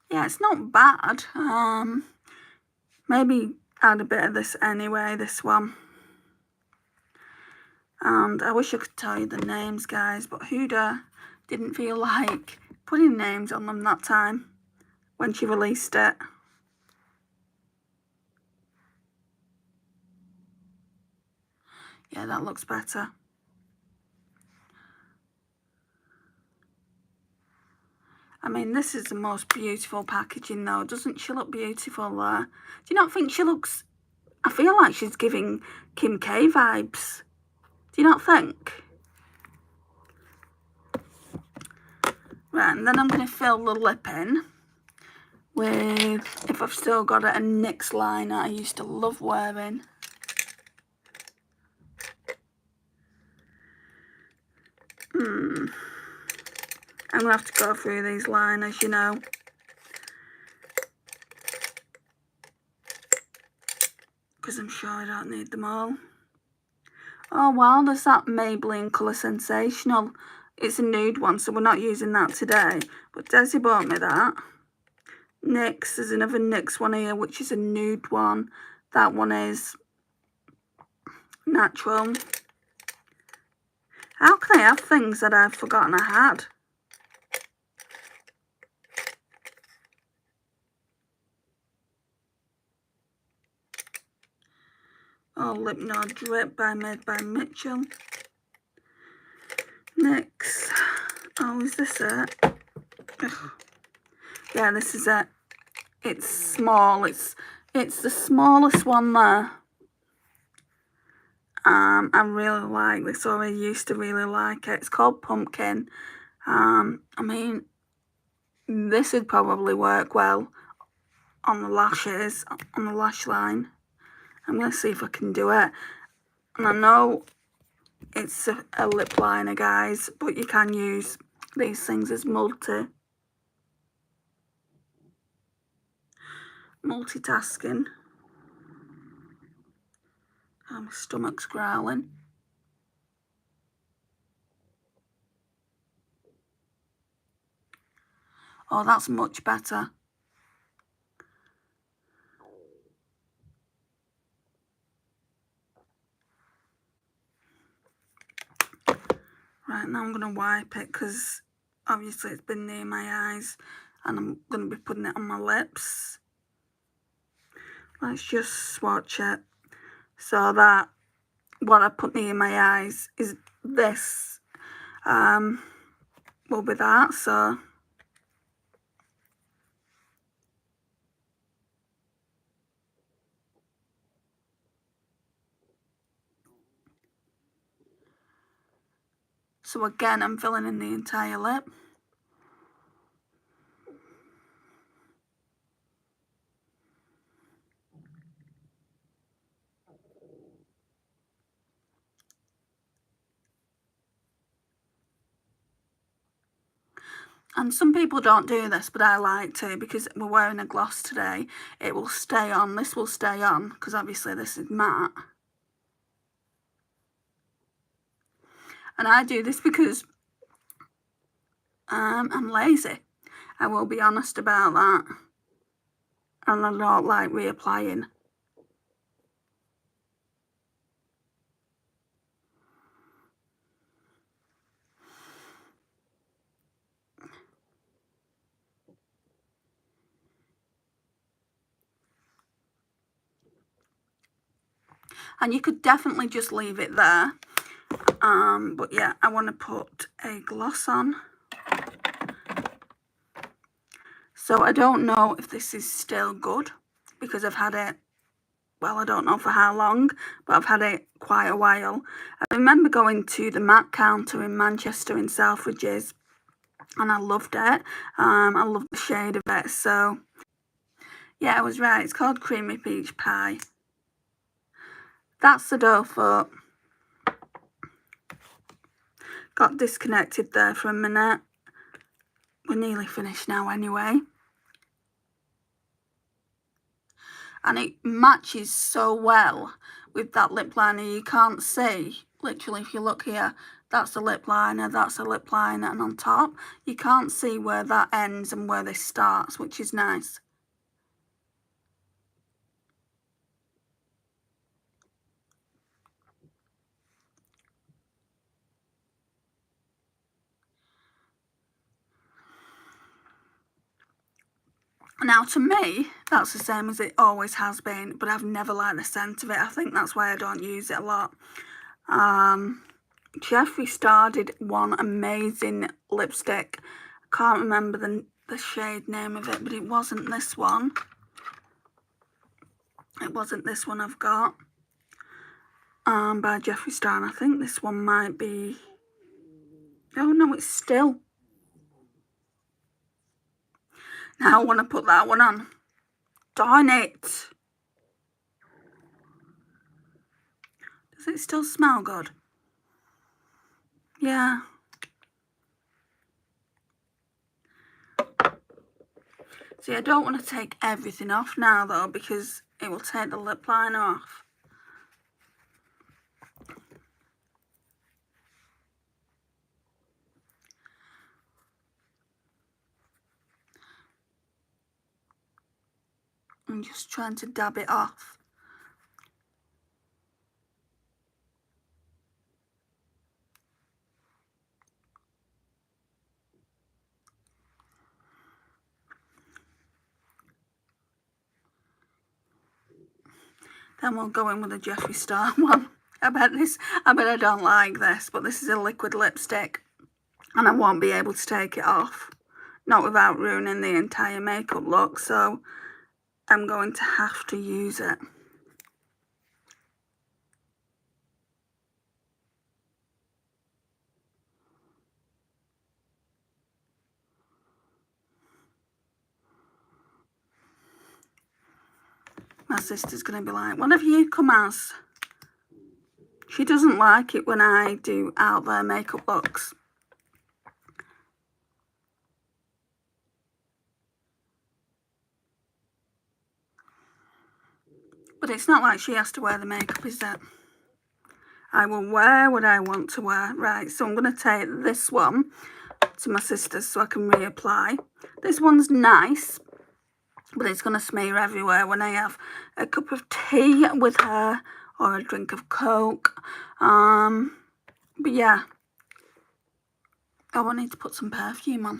Yeah, it's not bad. Maybe add a bit of this anyway, this one. And I wish I could tell you the names, guys, but Huda didn't feel like putting names on them that time when she released it. Yeah, that looks better. I mean, this is the most beautiful packaging though. Doesn't she look beautiful there? Do you not think she looks... I feel like she's giving Kim K vibes. Do you not think? Right, and then I'm going to fill the lip in with, if I've still got it, a NYX liner I used to love wearing. I'm going to have to go through these liners, you know. Because I'm sure I don't need them all. Oh, wow, there's that Maybelline Colour Sensational. It's a nude one, so we're not using that today. But Desi bought me that. NYX, there's another NYX one here, which is a nude one. That one is natural. How can I have things that I've forgotten I had? Oh, Lip No Drip by Made by Mitchell. NYX. Oh, is this it? Ugh. Yeah, this is it. It's small. It's the smallest one there. I really like this, or I used to really like it. It's called Pumpkin. I mean, this would probably work well on the lashes, on the lash line. I'm going to see if I can do it. And I know it's a lip liner, guys, but you can use these things as multitasking. Oh, my stomach's growling. Oh, that's much better. Right, now I'm going to wipe it because obviously it's been near my eyes and I'm going to be putting it on my lips. Let's just swatch it so that what I put near my eyes is this will be that. So again, I'm filling in the entire lip. And some people don't do this, but I like to, because we're wearing a gloss today. It will stay on. This will stay on, because obviously this is matte. And I do this because I'm lazy. I will be honest about that. And I don't like reapplying. And you could definitely just leave it there. But yeah, I want to put a gloss on. So I don't know if this is still good because I've had it, well, I don't know for how long, but I've had it quite a while. I remember going to the MAC counter in Manchester in Selfridges and I loved it. I love the shade of it. So yeah, I was right. It's called Creamy Peach Pie. That's the dough foot. Got disconnected there for a minute. We're nearly finished now anyway. And it matches so well with that lip liner. You can't see, literally, if you look here, that's a lip liner, that's a lip liner, and on top, you can't see where that ends and where this starts, which is nice. Now, to me, that's the same as it always has been, but I've never liked the scent of it. I think that's why I don't use it a lot. Jeffree Star did one amazing lipstick. I can't remember the shade name of it, but it wasn't this one. It wasn't this one I've got. By Jeffree Star, and I think this one might be... Oh no, it's Still. Now I want to put that one on. Darn it! Does it still smell good? Yeah. See, I don't want to take everything off now though, because it will take the lip liner off. I'm just trying to dab it off. Then we'll go in with a Jeffree Star one. I bet I don't like this, but this is a liquid lipstick and I won't be able to take it off. Not without ruining the entire makeup look, so I'm going to have to use it. My sister's going to be like, what have you come as? She doesn't like it when I do out there makeup looks. But it's not like she has to wear the makeup, is it? I will wear what I want to wear. Right, so I'm going to take this one to my sister's so I can reapply. This one's nice, but it's going to smear everywhere when I have a cup of tea with her or a drink of Coke. But yeah, I need to put some perfume on.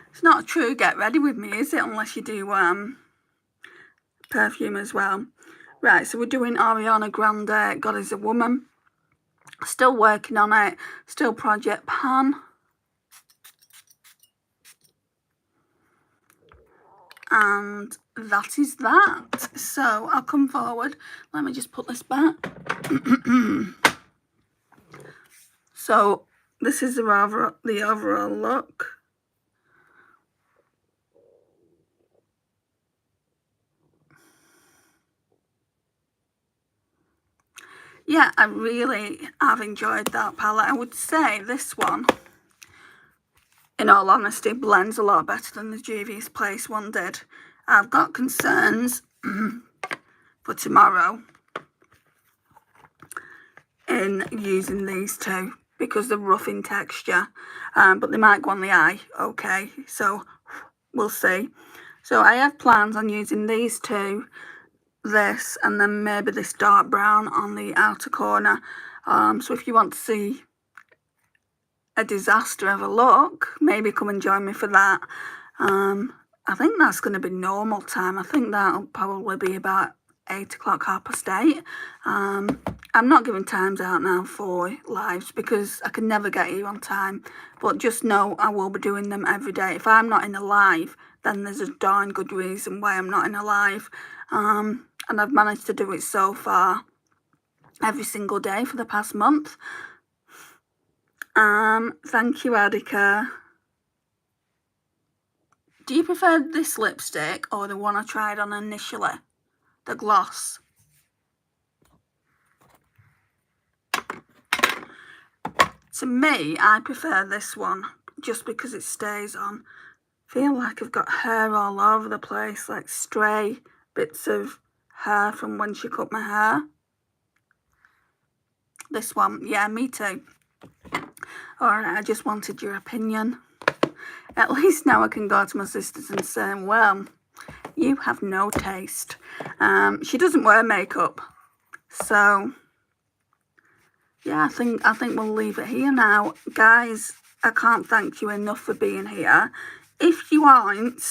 It's not a true get ready with me, is it? Unless you do perfume as well. Right, so we're doing Ariana Grande, God Is a Woman. Still working on it. Still Project Pan. And that is that. So I'll come forward. Let me just put this back. So this is the overall look. Yeah, I really have enjoyed that palette. I would say this one, in all honesty, blends a lot better than the Juvia's Place one did. I've got concerns for tomorrow in using these two because they're rough in texture, but they might go on the eye, okay, so we'll see. So I have plans on using these two, this, and then maybe this dark brown on the outer corner. So if you want to see a disaster of a look, maybe come and join me for that. I think that's going to be normal time. I think that'll probably be about 8 o'clock, 8:30. I'm not giving times out now for lives because I can never get here on time, but just know I will be doing them every day. If I'm not in a live, then there's a darn good reason why I'm not in a live. And I've managed to do it so far every single day for the past month. Thank you, Adika. Do you prefer this lipstick or the one I tried on initially? The gloss? To me, I prefer this one just because it stays on. I feel like I've got hair all over the place, like stray bits of hair from when she cut my hair. This one, yeah, me too. Alright, I just wanted your opinion. At least now I can go to my sisters and say, well, you have no taste. She doesn't wear makeup, so yeah, I think we'll leave it here now. Guys, I can't thank you enough for being here. If you aren't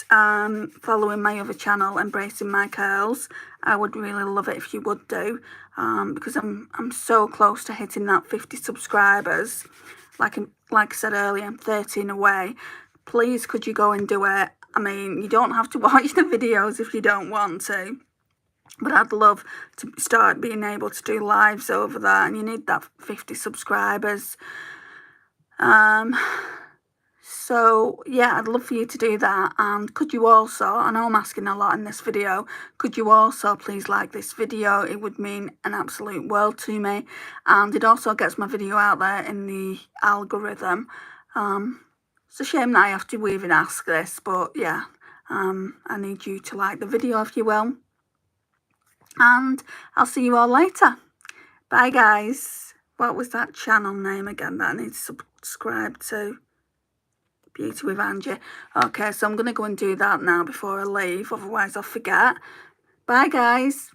following my other channel, Embracing My Curls, I would really love it if you would do, because I'm so close to hitting that 50 subscribers. Like I said earlier, I'm 13 away. Please, could you go and do it? I mean, you don't have to watch the videos if you don't want to, but I'd love to start being able to do lives over there, and you need that 50 subscribers. So yeah, I'd love for you to do that. And could you also, I know I'm asking a lot in this video, could you also please like this video? It would mean an absolute world to me, and it also gets my video out there in the algorithm. It's a shame that I have to even ask this, but yeah, I need you to like the video if you will, and I'll see you all later. Bye guys. What was that channel name again that I need to subscribe to? Beauty with Angie. Okay, so I'm going to go and do that now before I leave, otherwise I'll forget. Bye guys.